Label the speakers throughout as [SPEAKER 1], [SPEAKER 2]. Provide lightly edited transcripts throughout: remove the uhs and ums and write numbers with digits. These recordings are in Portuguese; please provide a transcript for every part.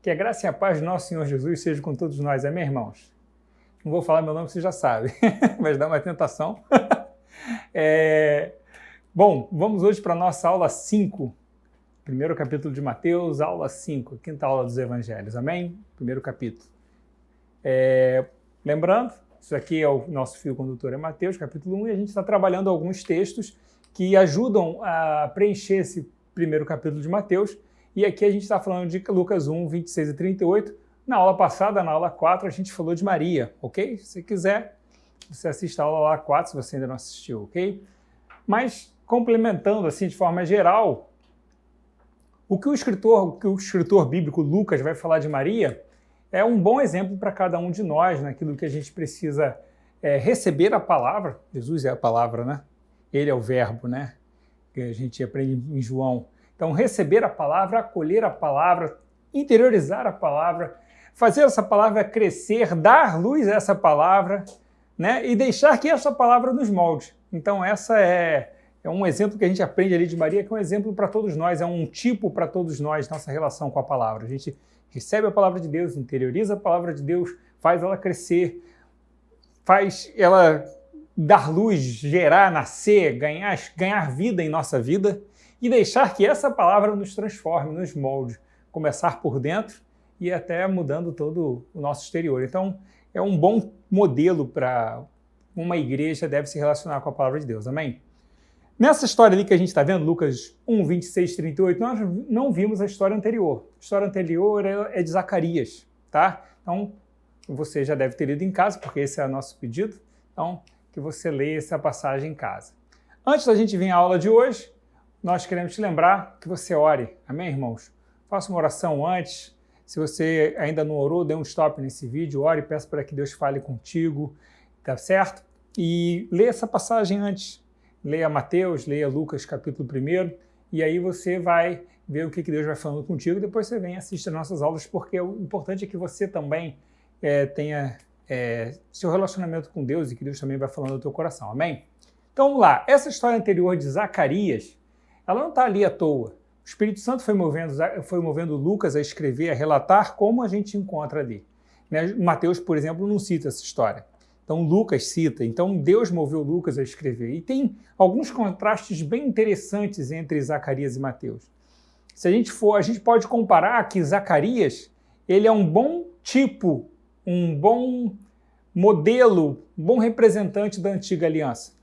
[SPEAKER 1] Que a graça e a paz do nosso Senhor Jesus seja com todos nós, amém, irmãos? Não vou falar meu nome, você já sabe, mas dá uma tentação. Bom, vamos hoje para a nossa aula 5, primeiro capítulo de Mateus, aula 5, quinta aula dos Evangelhos, amém? Primeiro capítulo. Lembrando, isso aqui é o nosso fio condutor, é Mateus, capítulo 1, e a gente está trabalhando alguns textos que ajudam a preencher esse primeiro capítulo de Mateus. E aqui a gente está falando de Lucas 1, 26 e 38. Na aula passada, na aula 4, a gente falou de Maria, ok? Se você quiser, você assiste a aula 4, se você ainda não assistiu, ok? Mas, complementando assim de forma geral, o que o escritor bíblico Lucas vai falar de Maria é um bom exemplo para cada um de nós, naquilo que a gente precisa receber a palavra. Jesus é a palavra, né? Ele é o verbo, né? Que a gente aprende em João. Então, receber a palavra, acolher a palavra, interiorizar a palavra, fazer essa palavra crescer, dar luz a essa palavra, né? E deixar que essa palavra nos molde. Então, essa é um exemplo que a gente aprende ali de Maria, que é um exemplo para todos nós, é um tipo para todos nós, nossa relação com a palavra. A gente recebe a palavra de Deus, interioriza a palavra de Deus, faz ela crescer, faz ela dar luz, gerar, nascer, ganhar vida em nossa vida, e deixar que essa palavra nos transforme, nos molde, começar por dentro e até mudando todo o nosso exterior. Então, é um bom modelo para uma igreja deve se relacionar com a palavra de Deus, amém? Nessa história ali que a gente está vendo, Lucas 1, 26, 38, nós não vimos a história anterior. A história anterior é de Zacarias, tá? Então, você já deve ter lido em casa, porque esse é o nosso pedido, então, que você leia essa passagem em casa. Antes da gente vir à aula de hoje, nós queremos te lembrar que você ore. Amém, irmãos? Faça uma oração antes. Se você ainda não orou, dê um stop nesse vídeo, ore, peça para que Deus fale contigo, tá certo? E leia essa passagem antes. Leia Mateus, leia Lucas, capítulo 1, e aí você vai ver o que Deus vai falando contigo, e depois você vem e assiste as nossas aulas, porque o importante é que você também tenha seu relacionamento com Deus e que Deus também vai falando no teu coração. Amém? Então vamos lá. Essa história anterior de Zacarias, ela não está ali à toa. O Espírito Santo foi movendo Lucas a escrever, a relatar como a gente encontra ali. Mateus, por exemplo, não cita essa história. Então Lucas cita. Então Deus moveu Lucas a escrever. E tem alguns contrastes bem interessantes entre Zacarias e Mateus. Se a gente pode comparar que Zacarias, ele é um bom tipo, um bom modelo, um bom representante da antiga aliança.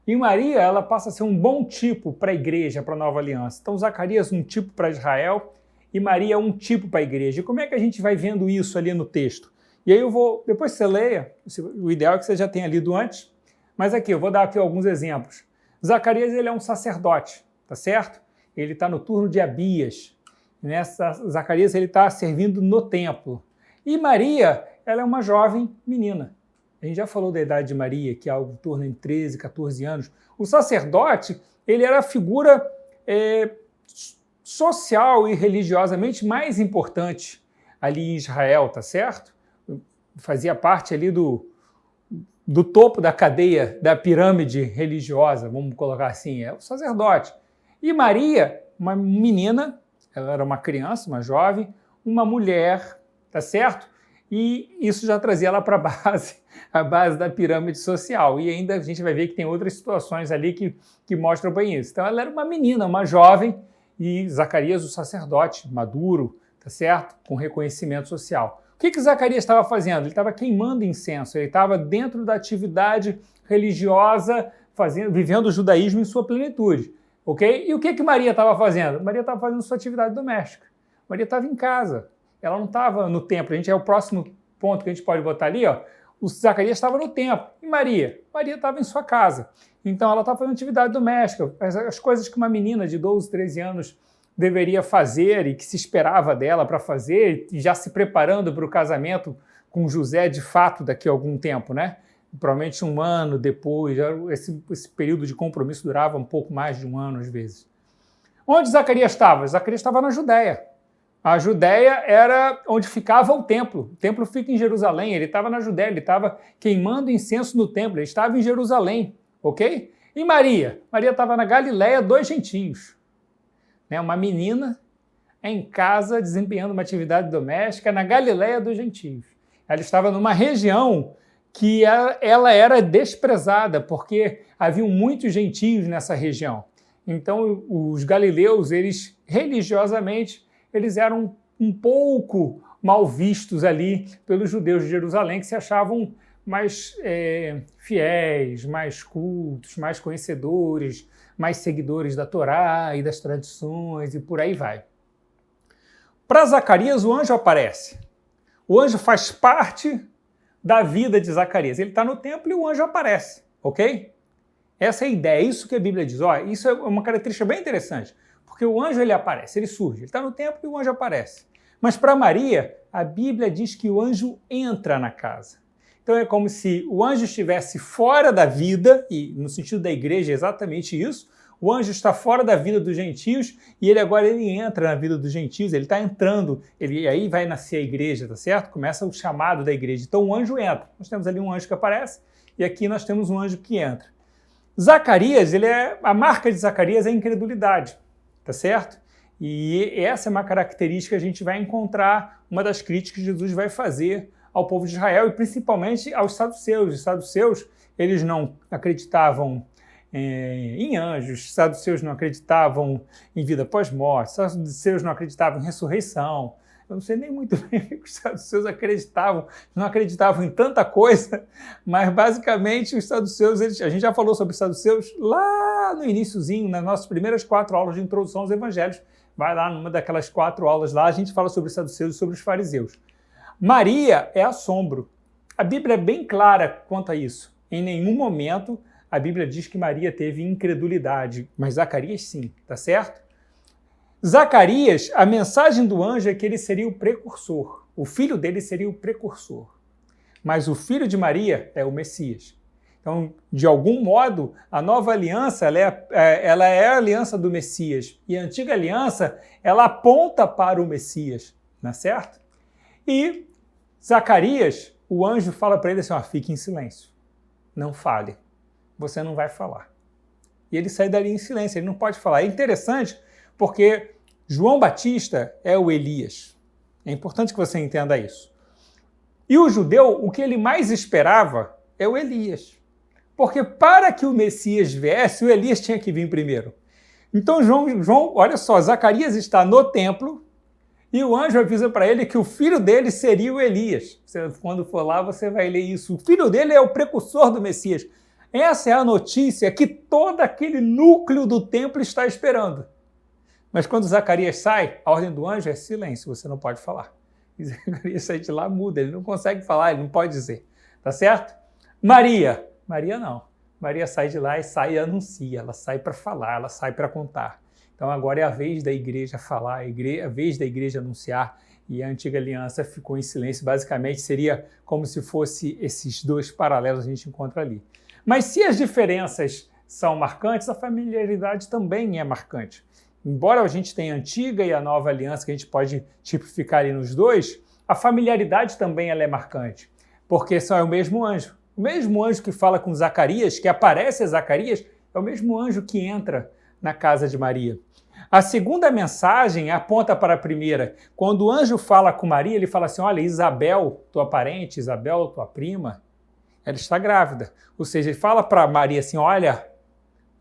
[SPEAKER 1] E Maria, ela passa a ser um bom tipo para a igreja, para a nova aliança. Então, Zacarias um tipo para Israel e Maria um tipo para a igreja. E como é que a gente vai vendo isso ali no texto? E aí depois você leia, o ideal é que você já tenha lido antes, mas aqui, eu vou dar aqui alguns exemplos. Zacarias, ele é um sacerdote, tá certo? Ele está no turno de Abias. Zacarias, ele está servindo no templo. E Maria, ela é uma jovem menina. A gente já falou da idade de Maria, que é algo em torno de 13, 14 anos. O sacerdote, ele era a figura social e religiosamente mais importante ali em Israel, tá certo? Fazia parte ali do topo da cadeia, da pirâmide religiosa, vamos colocar assim, é o sacerdote. E Maria, uma menina, ela era uma criança, uma jovem, uma mulher, tá certo? E isso já trazia ela para a base da pirâmide social. E ainda a gente vai ver que tem outras situações ali que mostram bem isso. Então ela era uma menina, uma jovem, e Zacarias, o sacerdote, maduro, tá certo? Com reconhecimento social. O que Zacarias estava fazendo? Ele estava queimando incenso, ele estava dentro da atividade religiosa, vivendo o judaísmo em sua plenitude. Ok? E o que Maria estava fazendo? Maria estava fazendo sua atividade doméstica. Maria estava em casa. Ela não estava no templo. É o próximo ponto que a gente pode botar ali, ó. O Zacarias estava no templo. E Maria? Maria estava em sua casa. Então ela estava fazendo atividade doméstica. As coisas que uma menina de 12, 13 anos deveria fazer e que se esperava dela para fazer, e já se preparando para o casamento com José de fato daqui a algum tempo, né? Provavelmente um ano depois. Esse período de compromisso durava um pouco mais de um ano às vezes. Onde Zacarias estava? Zacarias estava na Judéia. A Judéia era onde ficava o templo. O templo fica em Jerusalém. Ele estava na Judéia, ele estava queimando incenso no templo. Ele estava em Jerusalém, ok? E Maria? Maria estava na Galiléia dos gentios. Uma menina em casa, desempenhando uma atividade doméstica na Galileia dos gentios. Ela estava numa região que ela era desprezada, porque haviam muitos gentios nessa região. Então, os galileus, eles religiosamente, eles eram um pouco mal vistos ali pelos judeus de Jerusalém, que se achavam mais fiéis, mais cultos, mais conhecedores, mais seguidores da Torá e das tradições e por aí vai. Para Zacarias, o anjo aparece. O anjo faz parte da vida de Zacarias. Ele está no templo e o anjo aparece, ok? Essa é a ideia, é isso que a Bíblia diz. Ó, isso é uma característica bem interessante, porque o anjo ele aparece, ele surge, ele está no templo e o anjo aparece. Mas para Maria, a Bíblia diz que o anjo entra na casa. Então é como se o anjo estivesse fora da vida, e no sentido da igreja é exatamente isso. O anjo está fora da vida dos gentios e ele entra na vida dos gentios, ele está entrando, e aí vai nascer a igreja, tá certo? Começa o chamado da igreja. Então o anjo entra. Nós temos ali um anjo que aparece e aqui nós temos um anjo que entra. Zacarias, a marca de Zacarias é a incredulidade, tá certo? E essa é uma característica que a gente vai encontrar, uma das críticas que Jesus vai fazer ao povo de Israel e principalmente aos saduceus. Os saduceus, eles não acreditavam em anjos, os saduceus não acreditavam em vida pós-morte, os saduceus não acreditavam em ressurreição. Eu não sei nem muito bem o que os saduceus acreditavam, não acreditavam em tanta coisa, mas basicamente os saduceus, a gente já falou sobre os saduceus lá no iniciozinho, nas nossas primeiras 4 aulas de introdução aos evangelhos. Vai lá numa daquelas 4 aulas lá, a gente fala sobre os saduceus e sobre os fariseus. Maria é assombro. A Bíblia é bem clara quanto a isso. Em nenhum momento a Bíblia diz que Maria teve incredulidade, mas Zacarias sim, tá certo? Zacarias, a mensagem do anjo é que ele seria o precursor. O filho dele seria o precursor. Mas o filho de Maria é o Messias. Então, de algum modo, a nova aliança ela é a aliança do Messias. E a antiga aliança, ela aponta para o Messias, não é certo? E Zacarias, o anjo fala para ele assim, fique em silêncio, não fale, você não vai falar. E ele sai dali em silêncio, ele não pode falar. É interessante porque João Batista é o Elias. É importante que você entenda isso. E o judeu, o que ele mais esperava é o Elias. Porque para que o Messias viesse, o Elias tinha que vir primeiro. Então João, olha só, Zacarias está no templo e o anjo avisa para ele que o filho dele seria o Elias. Quando for lá, você vai ler isso. O filho dele é o precursor do Messias. Essa é a notícia que todo aquele núcleo do templo está esperando. Mas quando Zacarias sai, a ordem do anjo é silêncio, você não pode falar. E Zacarias sai de lá, muda, ele não consegue falar, ele não pode dizer. Tá certo? Maria não. Maria sai de lá e anuncia, ela sai para falar, ela sai para contar. Então agora é a vez da igreja falar, a vez da igreja anunciar, e a antiga aliança ficou em silêncio. Basicamente seria como se fosse esses 2 paralelos que a gente encontra ali. Mas se as diferenças são marcantes, a familiaridade também é marcante. Embora a gente tenha a antiga e a nova aliança, que a gente pode tipificar ali nos 2, a familiaridade também ela é marcante, porque é o mesmo anjo. O mesmo anjo que fala com Zacarias, que aparece a Zacarias, é o mesmo anjo que entra na casa de Maria. A segunda mensagem aponta para a primeira. Quando o anjo fala com Maria, ele fala assim, olha, Isabel, tua parente, Isabel, tua prima, ela está grávida. Ou seja, ele fala para Maria assim, olha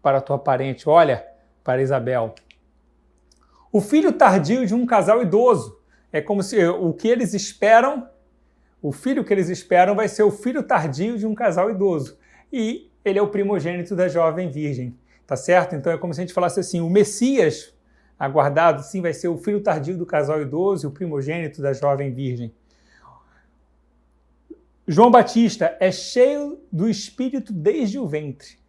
[SPEAKER 1] para a tua parente, olha para Isabel. O filho tardio de um casal idoso. É como se o que eles esperam, o filho que eles esperam vai ser o filho tardio de um casal idoso. E ele é o primogênito da jovem virgem. Tá certo? Então é como se a gente falasse assim, o Messias aguardado, sim, vai ser o filho tardio do casal idoso e o primogênito da jovem virgem. João Batista é cheio do Espírito desde o ventre.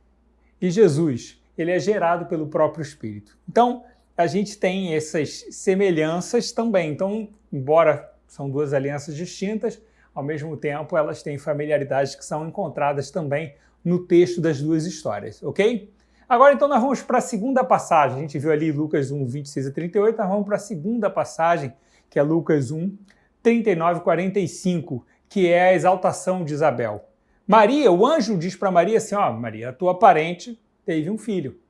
[SPEAKER 1] E Jesus, ele é gerado pelo próprio Espírito. Então, a gente tem essas semelhanças também. Então, embora são 2 alianças distintas, ao mesmo tempo elas têm familiaridades que são encontradas também no texto das 2 histórias, ok? Agora, então, nós vamos para a segunda passagem. A gente viu ali Lucas 1, 26 a 38, nós vamos para a segunda passagem, que é Lucas 1, 39 e 45, que é a exaltação de Isabel. Maria, o anjo diz para Maria assim, Maria, a tua parente teve um filho.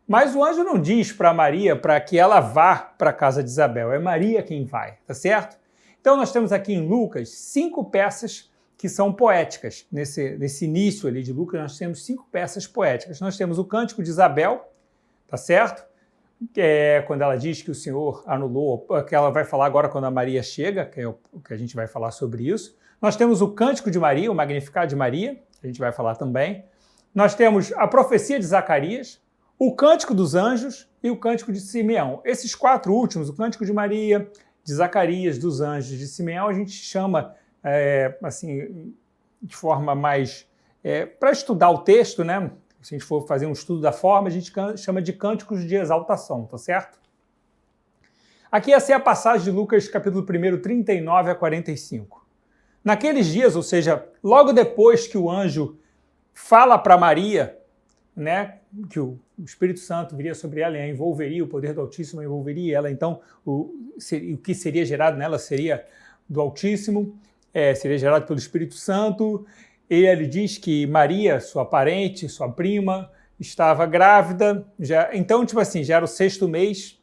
[SPEAKER 1] Mas o anjo não diz para Maria para que ela vá para a casa de Isabel, é Maria quem vai, tá certo? Então nós temos aqui em Lucas 5 peças que são poéticas. Nesse início ali de Lucas nós temos 5 peças poéticas. Nós temos o cântico de Isabel, tá certo? Que é quando ela diz que o Senhor anulou, que ela vai falar agora quando a Maria chega, que é o que a gente vai falar sobre isso. Nós temos o cântico de Maria, o Magnificat de Maria, que a gente vai falar também. Nós temos a profecia de Zacarias, o Cântico dos Anjos e o Cântico de Simeão. Esses 4 últimos, o Cântico de Maria, de Zacarias, dos Anjos, de Simeão, a gente chama, assim, de forma mais... para estudar o texto, né? Se a gente for fazer um estudo da forma, a gente chama de cânticos de exaltação, tá certo? Aqui essa é a passagem de Lucas, capítulo 1, 39 a 45. Naqueles dias, ou seja, logo depois que o anjo fala para Maria, né, que o Espírito Santo viria sobre ela e a envolveria, o poder do Altíssimo envolveria ela, então o que seria gerado nela seria do Altíssimo, seria gerado pelo Espírito Santo, e ele diz que Maria, sua parente, sua prima, estava grávida, então, tipo assim, já era o 6º mês,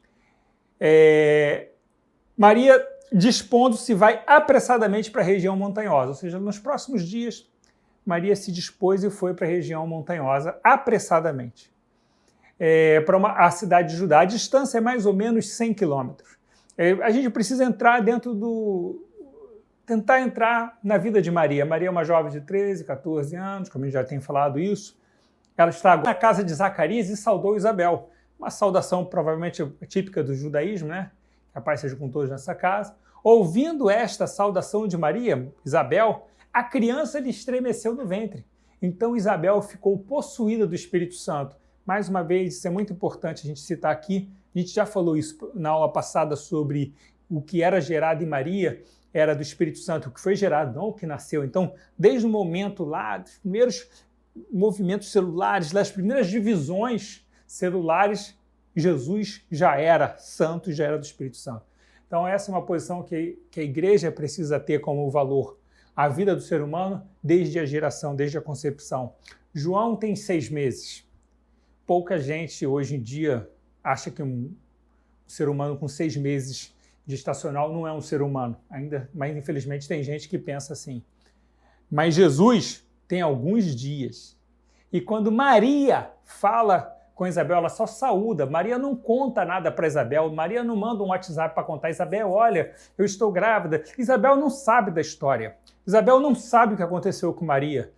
[SPEAKER 1] Maria, dispondo-se, vai apressadamente para a região montanhosa, ou seja, nos próximos dias, Maria se dispôs e foi para a região montanhosa apressadamente, para a cidade de Judá. A distância é mais ou menos 100 quilômetros. A gente precisa entrar tentar entrar na vida de Maria. Maria é uma jovem de 13, 14 anos, como a gente já tem falado isso. Ela está na casa de Zacarias e saudou Isabel. Uma saudação provavelmente típica do judaísmo, né? Que a paz seja com todos nessa casa. Ouvindo esta saudação de Maria, Isabel, a criança lhe estremeceu no ventre. Então Isabel ficou possuída do Espírito Santo. Mais uma vez, isso é muito importante a gente citar aqui. A gente já falou isso na aula passada sobre o que era gerado em Maria, era do Espírito Santo, o que foi gerado, não o que nasceu. Então, desde o momento lá, dos primeiros movimentos celulares, das primeiras divisões celulares, Jesus já era santo, já era do Espírito Santo. Então, essa é uma posição que a igreja precisa ter como valor. A vida do ser humano desde a geração, desde a concepção. João tem 6 meses. Pouca gente hoje em dia acha que um ser humano com 6 meses gestacional não é um ser humano. Mas infelizmente tem gente que pensa assim. Mas Jesus tem alguns dias. E quando Maria fala com Isabel, ela só saúda. Maria não conta nada para Isabel. Maria não manda um WhatsApp para contar. Isabel, olha, eu estou grávida. Isabel não sabe da história. Isabel não sabe o que aconteceu com Maria.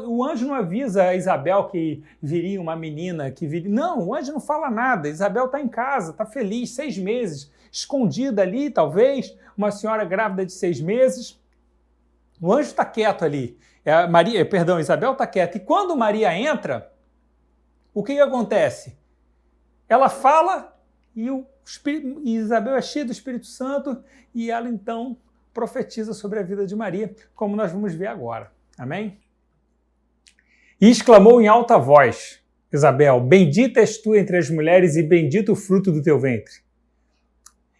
[SPEAKER 1] O anjo não avisa a Isabel que viria uma menina, Não, o anjo não fala nada. Isabel está em casa, está feliz, 6 meses, escondida ali, talvez, uma senhora grávida de 6 meses. O anjo está quieto ali. Isabel está quieta. E quando Maria entra, o que acontece? Ela fala e Isabel é cheia do Espírito Santo e ela então profetiza sobre a vida de Maria, como nós vamos ver agora. Amém? E exclamou em alta voz, Isabel, bendita és tu entre as mulheres e bendito o fruto do teu ventre.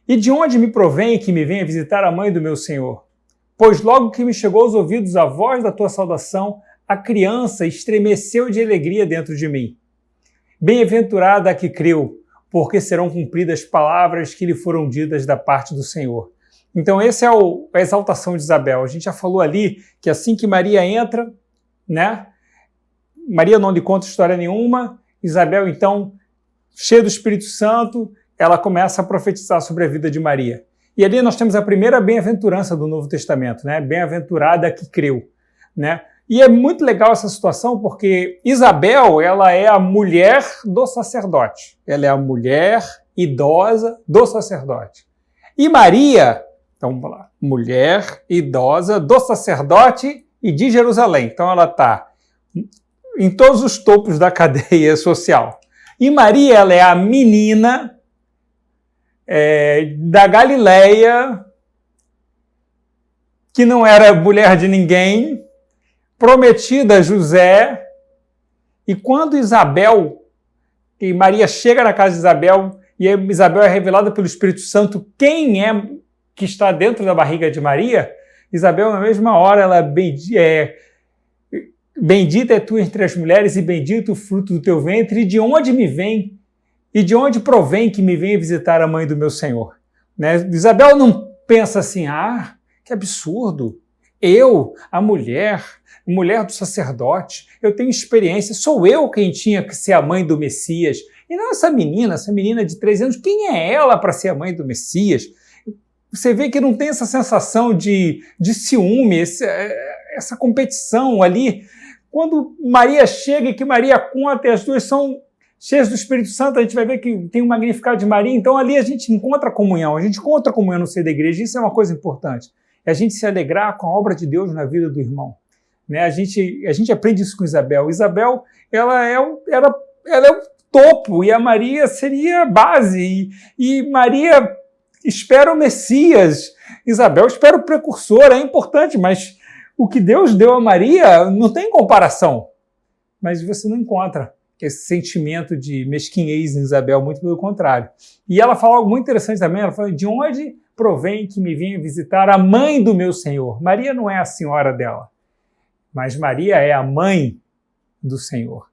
[SPEAKER 1] E de onde me provém que me venha visitar a mãe do meu Senhor? Pois logo que me chegou aos ouvidos a voz da tua saudação, a criança estremeceu de alegria dentro de mim. Bem-aventurada a que creu, porque serão cumpridas as palavras que lhe foram ditas da parte do Senhor. Então, essa é a exaltação de Isabel. A gente já falou ali que assim que Maria entra, né? Maria não lhe conta história nenhuma. Isabel, então, cheia do Espírito Santo, ela começa a profetizar sobre a vida de Maria. E ali nós temos a primeira bem-aventurança do Novo Testamento, né? Bem-aventurada a que creu, né? E é muito legal essa situação porque Isabel, ela é a mulher do sacerdote. Ela é a mulher idosa do sacerdote. E Maria, então vamos lá, mulher idosa do sacerdote e de Jerusalém. Então ela está em todos os topos da cadeia social. E Maria, ela é a menina da Galileia, que não era mulher de ninguém, prometida a José, e quando e Maria chega na casa de Isabel, e Isabel é revelada pelo Espírito Santo quem é que está dentro da barriga de Maria, Isabel, na mesma hora, ela bendita é tu entre as mulheres e bendito o fruto do teu ventre, e de onde me vem E de onde provém que me venha visitar a mãe do meu Senhor? Né? Isabel não pensa assim, que absurdo. Eu, a mulher do sacerdote, eu tenho experiência, sou eu quem tinha que ser a mãe do Messias. E não essa menina de 13 anos, quem é ela para ser a mãe do Messias? Você vê que não tem essa sensação de ciúme, essa competição ali. Quando Maria chega e que Maria conta, e as duas são cheias do Espírito Santo, a gente vai ver que tem um magnificado de Maria. Então ali a gente encontra comunhão, no seio da igreja. Isso é uma coisa importante. É a gente se alegrar com a obra de Deus na vida do irmão. Né? A gente aprende isso com Isabel. Isabel, ela é o topo, e a Maria seria a base. E Maria espera o Messias. Isabel espera o precursor. É importante, mas o que Deus deu a Maria não tem comparação. Mas você não encontra esse sentimento de mesquinhez em Isabel, muito pelo contrário. E ela fala algo muito interessante também. Ela fala, de onde provém que me venha visitar a mãe do meu Senhor? Maria não é a senhora dela, mas Maria é a mãe do Senhor.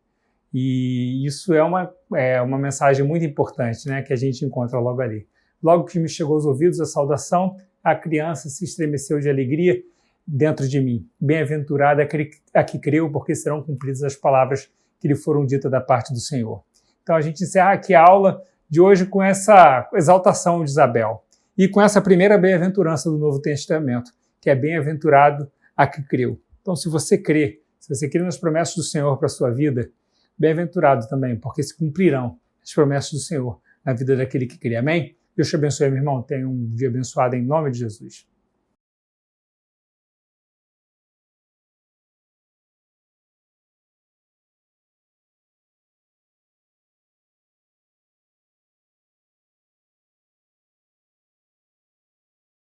[SPEAKER 1] E isso é uma mensagem muito importante, né, que a gente encontra logo ali. Logo que me chegou aos ouvidos a saudação, a criança se estremeceu de alegria dentro de mim. Bem-aventurada a que creu, porque serão cumpridas as palavras que lhe foram ditas da parte do Senhor. Então a gente encerra aqui a aula de hoje com essa exaltação de Isabel e com essa primeira bem-aventurança do Novo Testamento, que é bem-aventurado a que creu. Então se você crê nas promessas do Senhor para a sua vida, bem-aventurado também, porque se cumprirão as promessas do Senhor na vida daquele que crê. Amém? Deus te abençoe, meu irmão. Tenha um dia abençoado em nome de Jesus.